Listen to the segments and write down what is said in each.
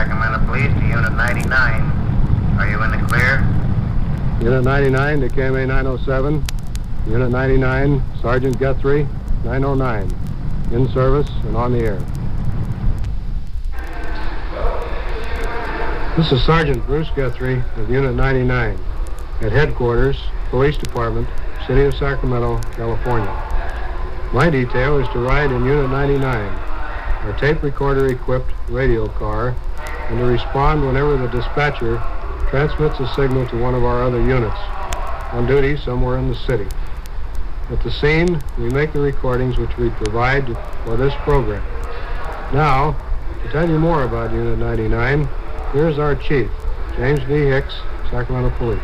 Sacramento Police to Unit 99. Are you in the clear? Unit 99 to KMA 907. Unit 99, Sergeant Guthrie, 909. In service and on the air. This is Sergeant Bruce Guthrie of Unit 99 at Headquarters, Police Department, City of Sacramento, California. My detail is to ride in Unit 99, a tape recorder-equipped radio car, and to respond whenever the dispatcher transmits a signal to one of our other units on duty somewhere in the city. At the scene, we make the recordings which we provide for this program. Now, to tell you more about Unit 99, here's our chief, James V. Hicks, Sacramento Police.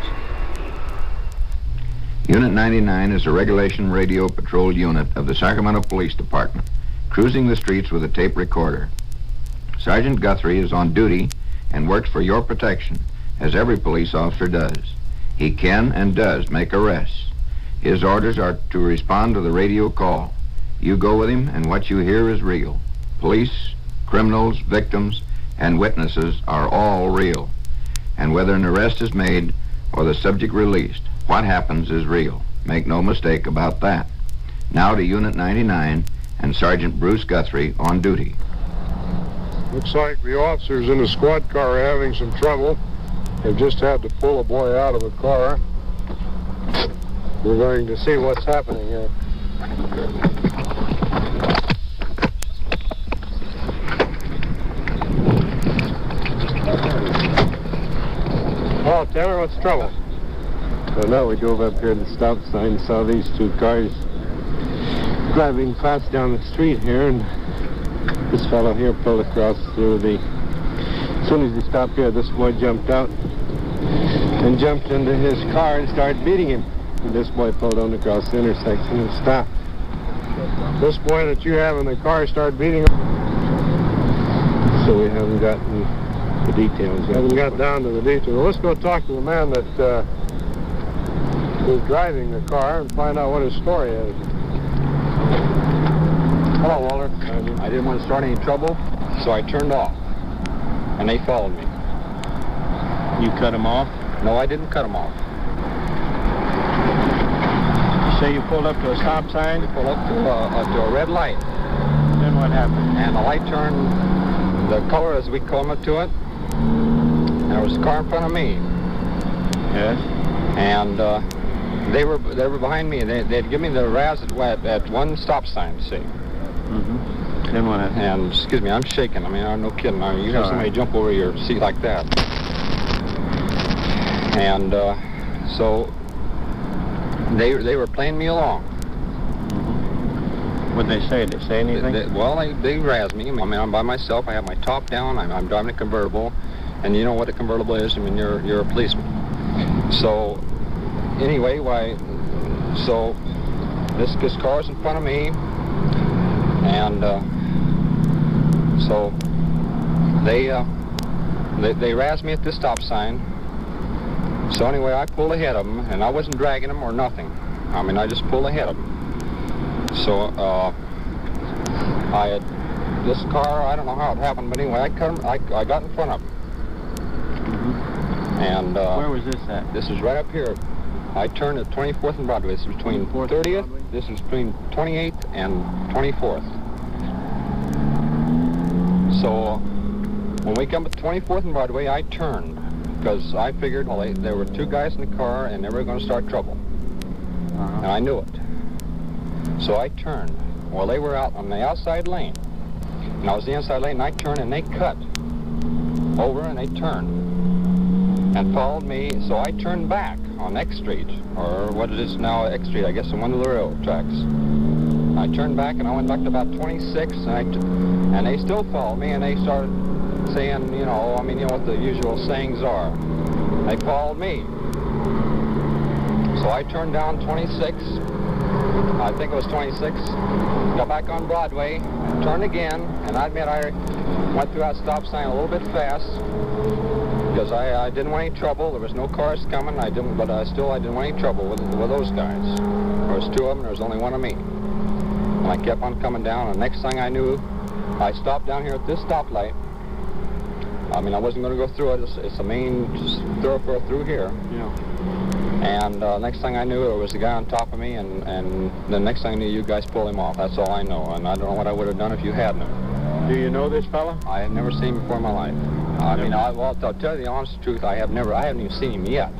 Unit 99 is a regulation radio patrol unit of the Sacramento Police Department, cruising the streets with a tape recorder. Sergeant Guthrie is on duty and works for your protection, as every police officer does. He can and does make arrests. His orders are to respond to the radio call. You go with him, and what you hear is real. Police, criminals, victims, and witnesses are all real. And whether an arrest is made or the subject released, what happens is real. Make no mistake about that. Now to Unit 99 and Sergeant Bruce Guthrie on duty. Looks like the officers in the squad car are having some trouble. They've just had to pull a boy out of a car. We're going to see what's happening here. Oh, tell me what's the trouble? Well, now we drove up here to the stop sign, saw these two cars driving fast down the street here, and this fellow here pulled across through the... As soon as he stopped here, this boy jumped out and jumped into his car and started beating him. And this boy pulled on across the intersection and stopped. This boy that you have in the car started beating him? So we haven't gotten the details yet. Haven't got down to the details. Well, let's go talk to the man that was driving the car and find out what his story is. Hello, Walter. I didn't want to start any trouble, so I turned off. And they followed me. You cut him off? No, I didn't cut him off. You say you pulled up to a stop sign? We pulled up to a red light. Then what happened? And the light turned the color as we come up to it. And there was a car in front of me. Yes. And they were behind me. They'd give me the razz at one stop sign, see. Mm-hmm. Then what happened? And excuse me, I'm shaking. I mean, I'm no kidding. I mean, you have somebody jump over your seat like that. And so they were playing me along. Mm-hmm. What'd they say? Did they say anything? They razzed me. I mean, I'm by myself. I have my top down. I'm driving a convertible, and you know what a convertible is. I mean, you're a policeman. So anyway, so this car's in front of me, and so they razzed me at this stop sign. So anyway, I pulled ahead of them, and I wasn't dragging them or nothing. I mean, I just pulled ahead of them. So this car, I don't know how it happened, but anyway, I got in front of them. Mm-hmm. And where was this at? This is right up here. I turned at 24th and Broadway. This is between 30th. This is between 28th and 24th. So when we come to 24th and Broadway, I turned because I figured, well, there were two guys in the car and they were going to start trouble. And I knew it. So I turned. Well, they were out on the outside lane. And I was the inside lane, and I turned, and they cut over, and they turned and followed me. So I turned back on X Street, or what it is now, X Street, I guess, on one of the railroad tracks. I turned back, and I went back to about 26, and they still followed me, and they started saying, you know what the usual sayings are. They followed me. So I turned down 26, I think it was 26, got back on Broadway, turned again, and I admit I went through that stop sign a little bit fast because I didn't want any trouble. There was no cars coming, but still I didn't want any trouble with those guys. There was two of them, there was only one of me. And I kept on coming down, and the next thing I knew, I stopped down here at this stoplight, I mean, I wasn't going to go through it. It's a main thoroughfare through here. Yeah. And next thing I knew, there was a guy on top of me, and the next thing I knew, you guys pulled him off. That's all I know, and I don't know what I would have done if you hadn't. Do you know this fella? I have never seen him before in my life. I mean, I'll tell you the honest truth, I haven't even seen him yet.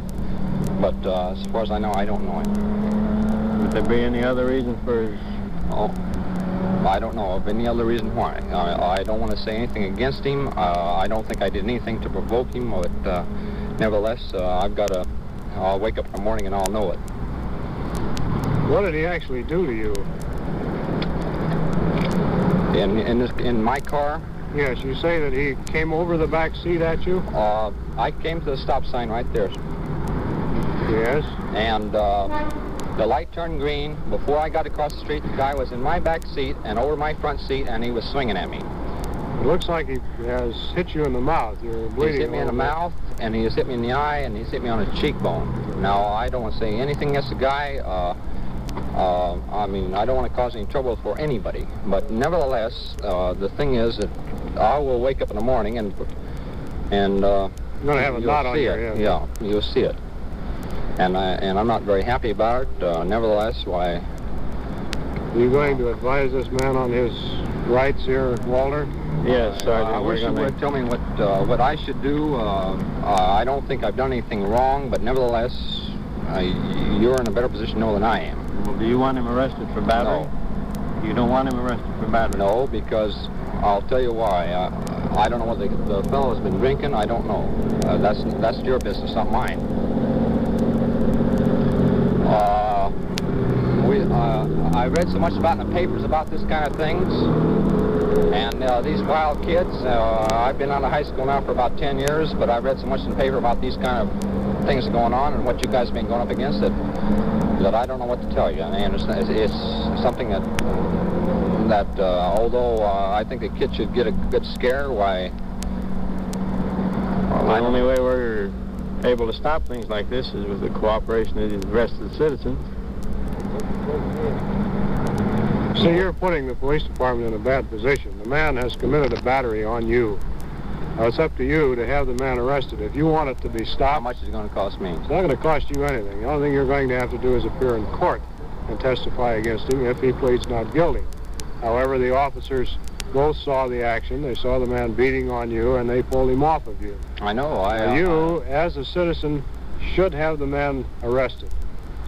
But as far as I know, I don't know him. Would there be any other reason for his... Oh, I don't know of any other reason why. I don't want to say anything against him. I don't think I did anything to provoke him, but nevertheless, I'll wake up in the morning and I'll know it. What did he actually do to you? In my car? Yes, you say that he came over the back seat at you? I came to the stop sign right there. Yes. And the light turned green. Before I got across the street, the guy was in my back seat and over my front seat, and he was swinging at me. It looks like he has hit you in the mouth. You're bleeding. He's hit me in the mouth, and he has hit me in the eye, and he's hit me on the cheekbone. Now, I don't want to say anything against the guy. I mean, I don't want to cause any trouble for anybody. But nevertheless, the thing is that I will wake up in the morning and you're going to have a knot on your head. Yeah, you'll see it. And I'm not very happy about it. Nevertheless, why? Are you going to advise this man on his rights here, Walter? Yes, Sergeant. I wish you would tell me what I should do. I don't think I've done anything wrong, but nevertheless, you're in a better position to know than I am. Well, do you want him arrested for battery? No. You don't want him arrested for battery? No, because I'll tell you why. I don't know what the fellow has been drinking. I don't know. That's your business, not mine. I read so much about in the papers about this kind of things, and these wild kids. I've been out of high school now for about 10 years, but I've read so much in the paper about these kind of things going on and what you guys have been going up against that I don't know what to tell you. I understand it's something that although I think the kid should get a good scare, why? The only way we're able to stop things like this is with the cooperation of the rest of the citizens. See, you're putting the police department in a bad position. The man has committed a battery on you. Now, it's up to you to have the man arrested. If you want it to be stopped... How much is it going to cost me? It's not going to cost you anything. The only thing you're going to have to do is appear in court and testify against him if he pleads not guilty. However, the officers both saw the action. They saw the man beating on you, and they pulled him off of you. I know. You, as a citizen, should have the man arrested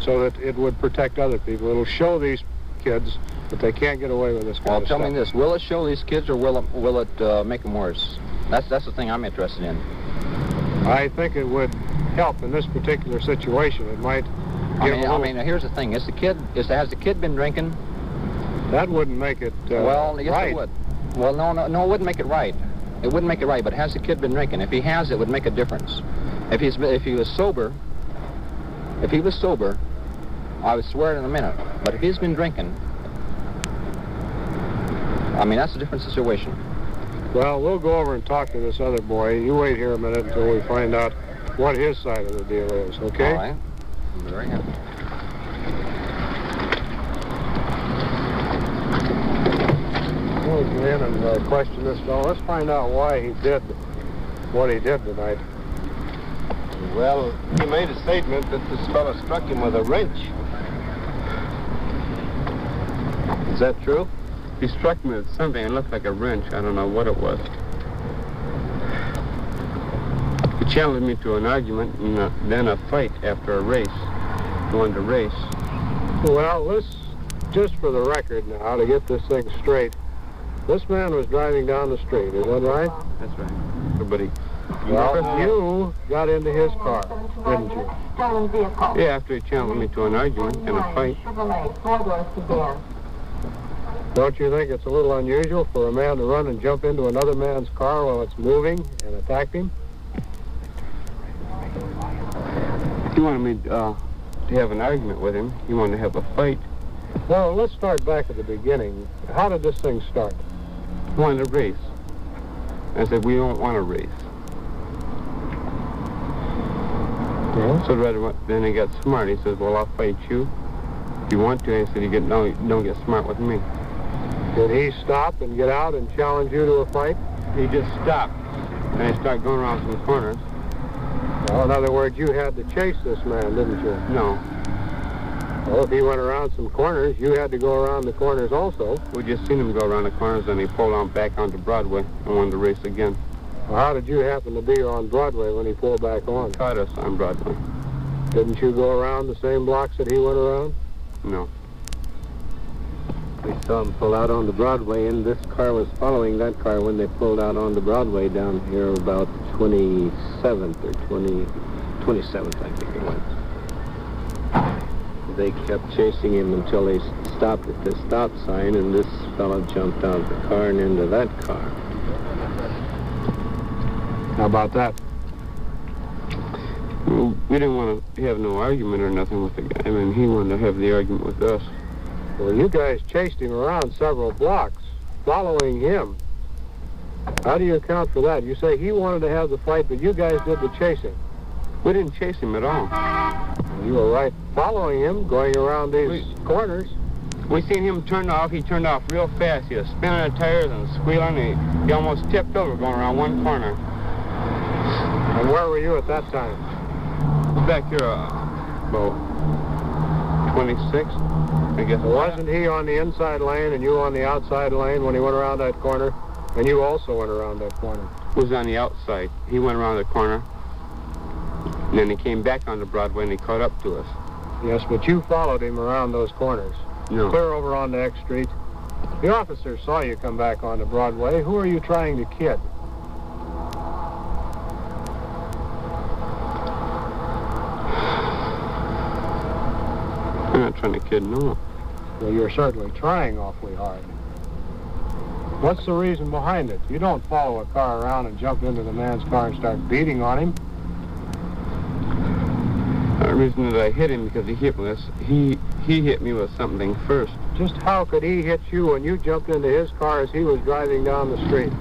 so that it would protect other people. It'll show these kids that they can't get away with this kind of stuff. Well, tell me this. Will it show these kids, or will it make them worse? That's the thing I'm interested in. I think it would help in this particular situation. It might I mean, here's the thing. Has the kid been drinking? That wouldn't make it well, yes, right. It would. Well, no, it wouldn't make it right. It wouldn't make it right, but has the kid been drinking? If he has, it would make a difference. If he was sober, I would swear it in a minute. But if he's been drinking, I mean, that's a different situation. Well, we'll go over and talk to this other boy. You wait here a minute until we find out what his side of the deal is, okay? All right. I'm very happy. We'll go in and question this fellow. Let's find out why he did what he did tonight. Well, he made a statement that this fellow struck him with a wrench. Is that true? He struck me with something. It looked like a wrench. I don't know what it was. He challenged me to an argument and then a fight after a race. He wanted to race. Well, let's, just for the record now, to get this thing straight, this man was driving down the street, is that right? That's right. Everybody. Well, you got into his car, didn't you? Yeah, after he challenged me to an argument and a fight. Don't you think it's a little unusual for a man to run and jump into another man's car while it's moving and attack him? He wanted me to have an argument with him. He wanted to have a fight. Well, let's start back at the beginning. How did this thing start? He wanted to race. I said, we don't want to race. Yeah. So then he got smart. He says, well, I'll fight you. If you want to. I said, no, don't get smart with me. Did he stop and get out and challenge you to a fight? He just stopped. And he started going around some corners. Well, in other words, you had to chase this man, didn't you? No. Well, if he went around some corners, you had to go around the corners also. We just seen him go around the corners, and he pulled on back onto Broadway and wanted to race again. Well, how did you happen to be on Broadway when he pulled back on? He caught us on Broadway. Didn't you go around the same blocks that he went around? No. We saw him pull out onto Broadway, and this car was following that car when they pulled out onto Broadway down here about 27th or 27th, I think it was. They kept chasing him until they stopped at the stop sign, and this fellow jumped out of the car and into that car. How about that? Well, we didn't want to have no argument or nothing with the guy. I mean, he wanted to have the argument with us. Well, you guys chased him around several blocks, following him. How do you account for that? You say he wanted to have the fight, but you guys did the chasing. We didn't chase him at all. You were right following him, going around these corners. We seen him turn off. He turned off real fast. He was spinning the tires and squealing. He almost tipped over going around one corner. And where were you at that time? Back here, about 26, I guess. Wasn't he on the inside lane and you on the outside lane when he went around that corner? And you also went around that corner. He was on the outside. He went around the corner. And then he came back onto Broadway and he caught up to us. Yes, but you followed him around those corners. No. Clear over onto X Street. The officer saw you come back onto Broadway. Who are you trying to kid? I'm not trying to kid no one. Well, you're certainly trying awfully hard. What's the reason behind it? You don't follow a car around and jump into the man's car and start beating on him. The reason that I hit him because he hit me with he hit me with something first. Just how could he hit you when you jumped into his car as he was driving down the street?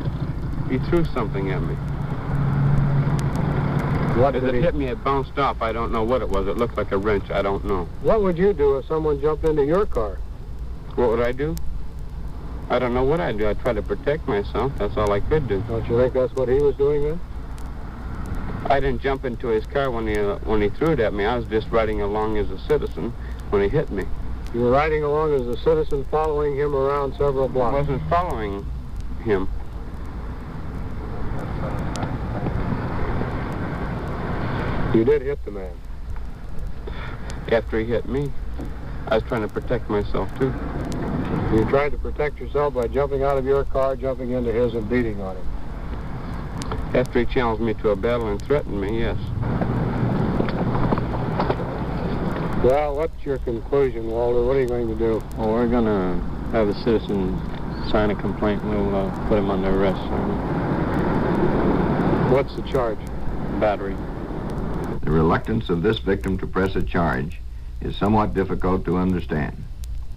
He threw something at me. What As did it he hit me, it bounced off. I don't know what it was. It looked like a wrench. I don't know. What would you do if someone jumped into your car? What would I do? I don't know what I'd do. I'd try to protect myself. That's all I could do. Don't you think that's what he was doing then? I didn't jump into his car when he threw it at me. I was just riding along as a citizen when he hit me. You were riding along as a citizen, following him around several I blocks. wasn't following him. You did hit the man. After he hit me, I was trying to protect myself, too. You tried to protect yourself by jumping out of your car, jumping into his, and beating on him. After he challenged me to a battle and threatened me, yes. Well, what's your conclusion, Walter? What are you going to do? Well, we're going to have the citizen sign a complaint, and we'll put him under arrest. What's the charge? Battery. The reluctance of this victim to press a charge is somewhat difficult to understand.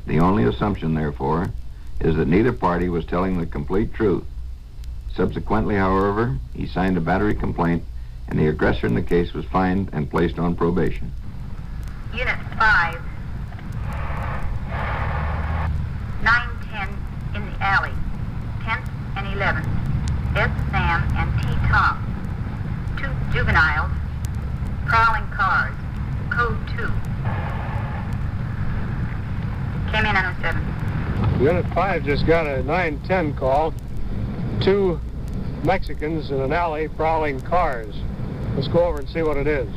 The only assumption, therefore, is that neither party was telling the complete truth. Subsequently, however, he signed a battery complaint, and the aggressor in the case was fined and placed on probation. Unit 5, 910 in the alley, 10th and 11th, S. Sam and T. Tom. 2 juveniles, prowling cars, code 2. Came in on 07. Unit 5 just got a 910 call. 2 Mexicans in an alley prowling cars. Let's go over and see what it is.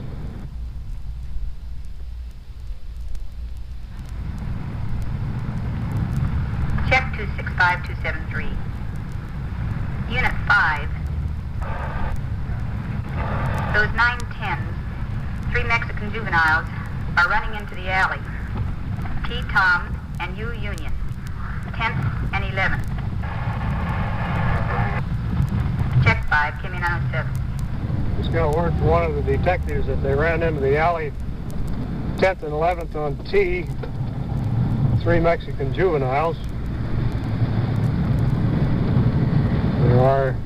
Check 265273. Unit 5. Those 910s, 3 Mexican juveniles, are running into the alley. T. Tom and U. Union, 10th and 11th. Check 5, came in on 07. Just got word from one of the detectives that they ran into the alley 10th and 11th on T. 3 Mexican juveniles. There are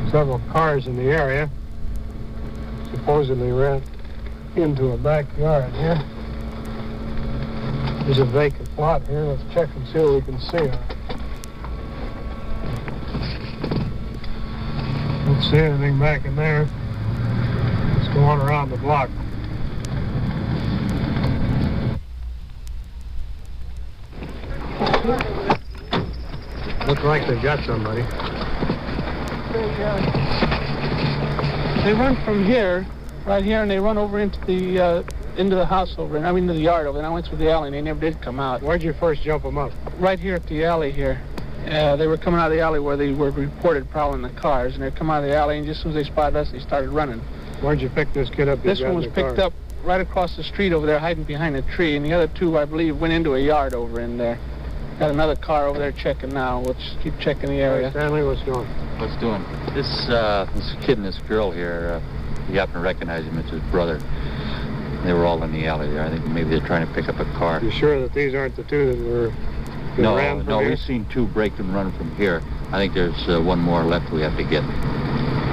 several cars in the area. Supposedly ran into a backyard here. There's a vacant lot here. Let's check and see what we can see. See anything back in there? It's going around the block. Looks like they got somebody. They run from here, right here, and they run over into the house over, and I mean to the yard over, and I went through the alley, and they never did come out. Where'd you first jump them up? Right here at the alley here. They were coming out of the alley where they were reported prowling the cars, and they come out of the alley, and just as soon as they spotted us, they started running. Where'd you pick this kid up? This one was picked up right across the street over there, hiding behind a tree, and the other two, I believe, went into a yard over in there. Got another car over there checking now. We'll just keep checking the area. Stanley, what's doing? What's doing? This kid and this girl here, you happen to recognize him. It's his brother. They were all in the alley there. I think maybe they're trying to pick up a car. You sure that these aren't the two that were... No, we've seen two break and run from here. I think there's one more left we have to get.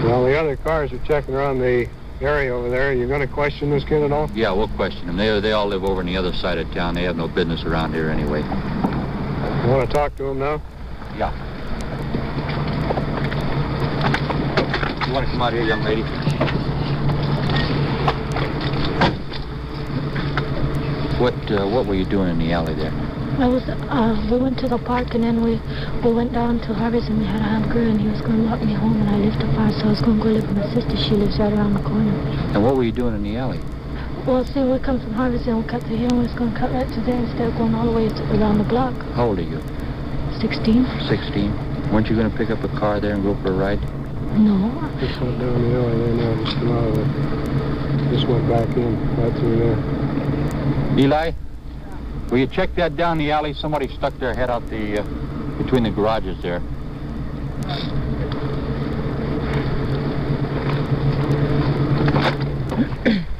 Well, the other cars are checking around the area over there. Are you going to question this kid at all? Yeah, we'll question them. They all live over on the other side of town. They have no business around here anyway. You want to talk to him now? Yeah. You want to come out here, young lady? What were you doing in the alley there? We went to the park, and then we went down to Harvey's, and we had a hamburger, and he was going to lock me home, and I lived afar, so I was going to go live with my sister. She lives right around the corner. And what were you doing in the alley? Well, see, we come from Harvey's, and we cut through here, and we was going to cut right to there instead of going all the way around the block. How old are you? 16. 16. Weren't you going to pick up a car there and go for a ride? No. Just went down the alley there now, just come out of it. Just went back in, right through there. Eli? Will you check that down the alley? Somebody stuck their head out between the garages there.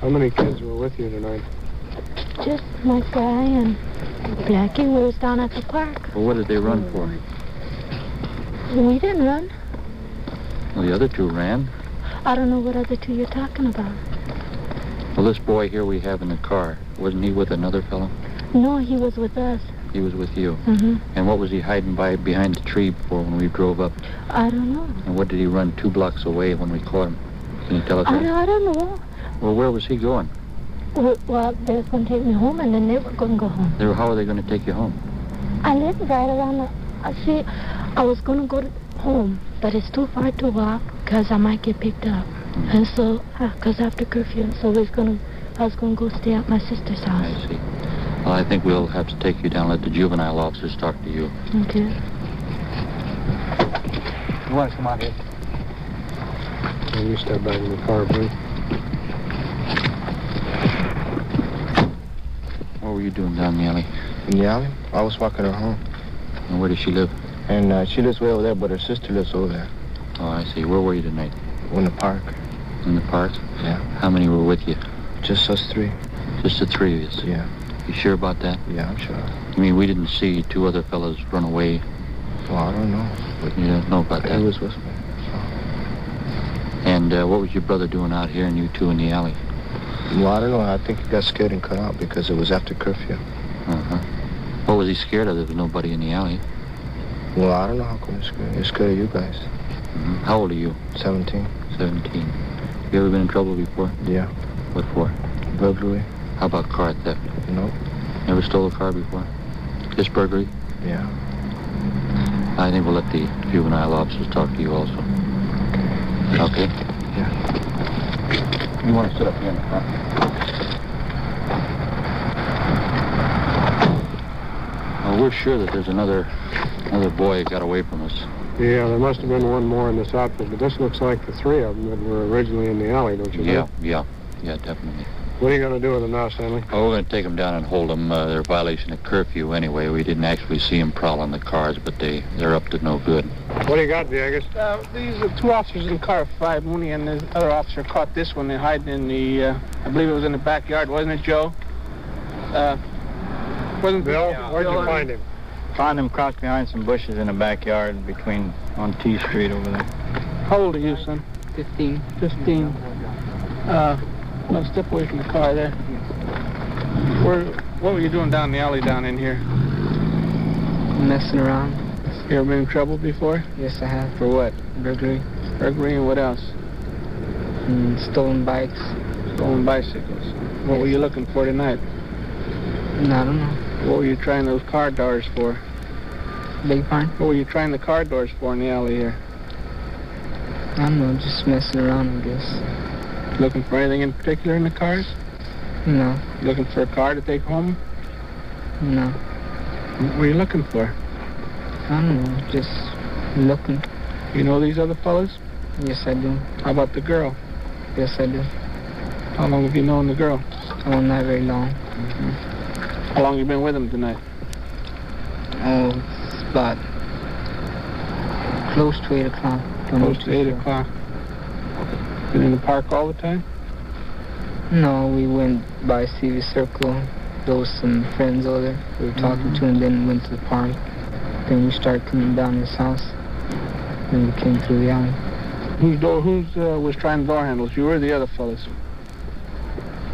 How many kids were with you tonight? Just my guy and Blackie. We was down at the park. Well, what did they run for? We didn't run. Well, the other two ran. I don't know what other two you're talking about. Well, this boy here we have in the car, wasn't he with another fellow? No, he was with us. He was with you? Mm-hmm. And what was he hiding behind the tree for when we drove up? I don't know. And what did he run 2 blocks away when we caught him? Can you tell us that? I don't know. Well, where was he going? Well, they were going to take me home, and then they were going to go home. How are they going to take you home? I live right around the... I was going to go home, but it's too far to walk because I might get picked up. Mm-hmm. And so, because after curfew, so I was going to go stay at my sister's house. I see. Well, I think we'll have to take you down and let the juvenile officers talk to you. Okay. You want to come out here? Can you step back in the car, please? What were you doing down the alley? In the alley? I was walking her home. And where does she live? And she lives way over there, but her sister lives over there. Oh, I see. Where were you tonight? In the park. In the park? Yeah. How many were with you? Just us 3. Just the 3 of you? Yeah. You sure about that? Yeah, I'm sure. I mean, we didn't see 2 other fellows run away. Well, I don't know. But you don't know about that? He was with me. So. And what was your brother doing out here and you 2 in the alley? Well, I don't know. I think he got scared and cut out because it was after curfew. Uh-huh. What was he scared of? There was nobody in the alley. Well, I don't know how come he's scared. He's scared of you guys. Mm-hmm. How old are you? 17. 17. You ever been in trouble before? Yeah. What for? Burglary. How about car theft? Nope. Never stole a car before? Just burglary? Yeah. I think we'll let the juvenile officers talk to you also. Okay? Yeah. You want to sit up here in the front? Well, we're sure that there's another boy that got away from us. Yeah, there must have been one more in this outfit, but this looks like the 3 of them that were originally in the alley, don't you think? Yeah, definitely. What are you going to do with them now, Stanley? Oh, we're going to take them down and hold them. They're a violation of curfew anyway. We didn't actually see them prowling the cars, but they're up to no good. What do you got, Viegas? These are 2 officers in car 5. Mooney and the other officer caught this one. They're hiding in the, I believe it was in the backyard, wasn't it, Joe? Wasn't Bill, where'd you find him? Found him crouched behind some bushes in the backyard on T Street over there. How old are you, son? 15. 15. No, step away from the car there. What were you doing down the alley down in here? Messing around. You ever been in trouble before? Yes, I have. For what? Burglary. Burglary and what else? Stolen bikes. Stolen bicycles. What were you looking for tonight? No, I don't know. What were you trying those car doors for? Beg pardon? What were you trying the car doors for in the alley here? I don't know, just messing around, I guess. Looking for anything in particular in the cars? No. Looking for a car to take home? No. What were you looking for? I don't know, just looking. You know these other fellas? Yes, I do. How about the girl? Yes, I do. How long have you known the girl? Oh, not very long. How long have you been with him tonight? Oh, it's about close to 8 o'clock. Close to 8 o'clock. Been in the park all the time? No, we went by CV Circle. There was some friends over there we were talking to, and then went to the park. Then we started coming down his house. Then we came through the alley. Who was trying door handles? You or the other fellas?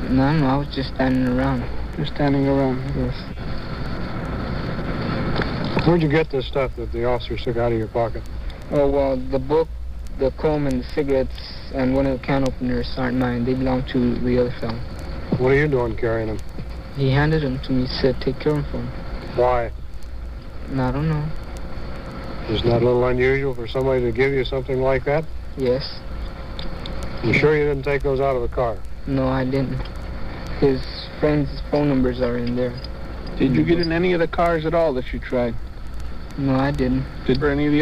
No, I was just standing around. Just standing around? Yes. Where'd you get this stuff that the officers took out of your pocket? Oh, well, the book, the comb, and the cigarettes, and one of the can openers aren't mine. They belong to the other fellow. What are you doing carrying them? He handed them to me. He said, take care of them for him. Why? I don't know. Isn't that a little unusual for somebody to give you something like that? Yes. You sure you didn't take those out of the car? No, I didn't. His friends' phone numbers are in there. Did you get in any of the cars at all that you tried? No, I didn't. Did any of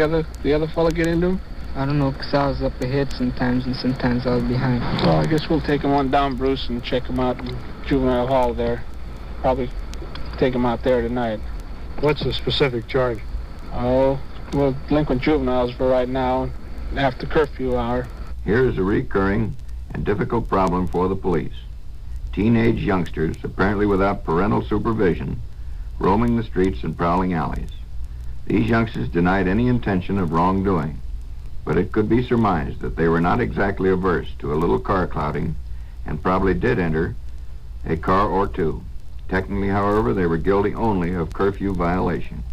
the other fella get into them? I don't know, because I was up ahead sometimes, and sometimes I was behind. Well, I guess we'll take him on down, Bruce, and check him out in Juvenile Hall there. Probably take him out there tonight. What's the specific charge? Oh, well, delinquent juveniles for right now, after curfew hour. Here is a recurring and difficult problem for the police. Teenage youngsters, apparently without parental supervision, roaming the streets and prowling alleys. These youngsters denied any intention of wrongdoing, but it could be surmised that they were not exactly averse to a little car clouding and probably did enter a car or two. Technically, however, they were guilty only of curfew violation.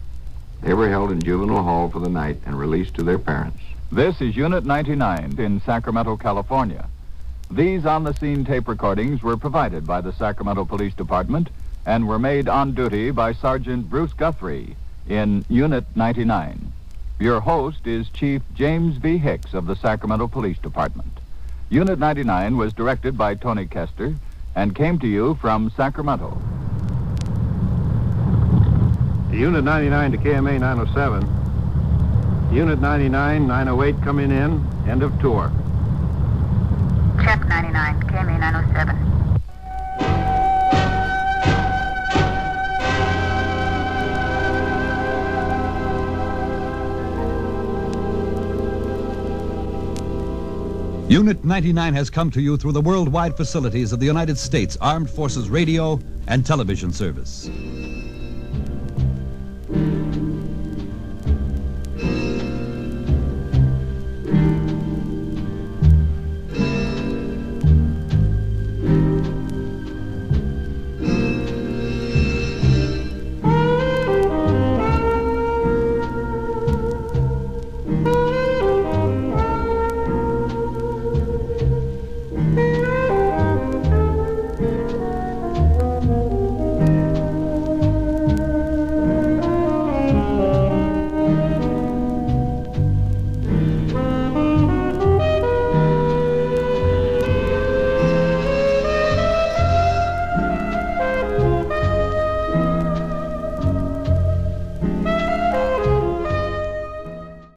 They were held in Juvenile Hall for the night and released to their parents. This is Unit 99 in Sacramento, California. These on-the-scene tape recordings were provided by the Sacramento Police Department and were made on duty by Sergeant Bruce Guthrie in Unit 99. Your host is Chief James V. Hicks of the Sacramento Police Department. Unit 99 was directed by Tony Kester and came to you from Sacramento. Unit 99 to KMA 907. Unit 99, 908 coming in. End of tour. Check 99, KMA 907. Unit 99 has come to you through the worldwide facilities of the United States Armed Forces Radio and Television Service.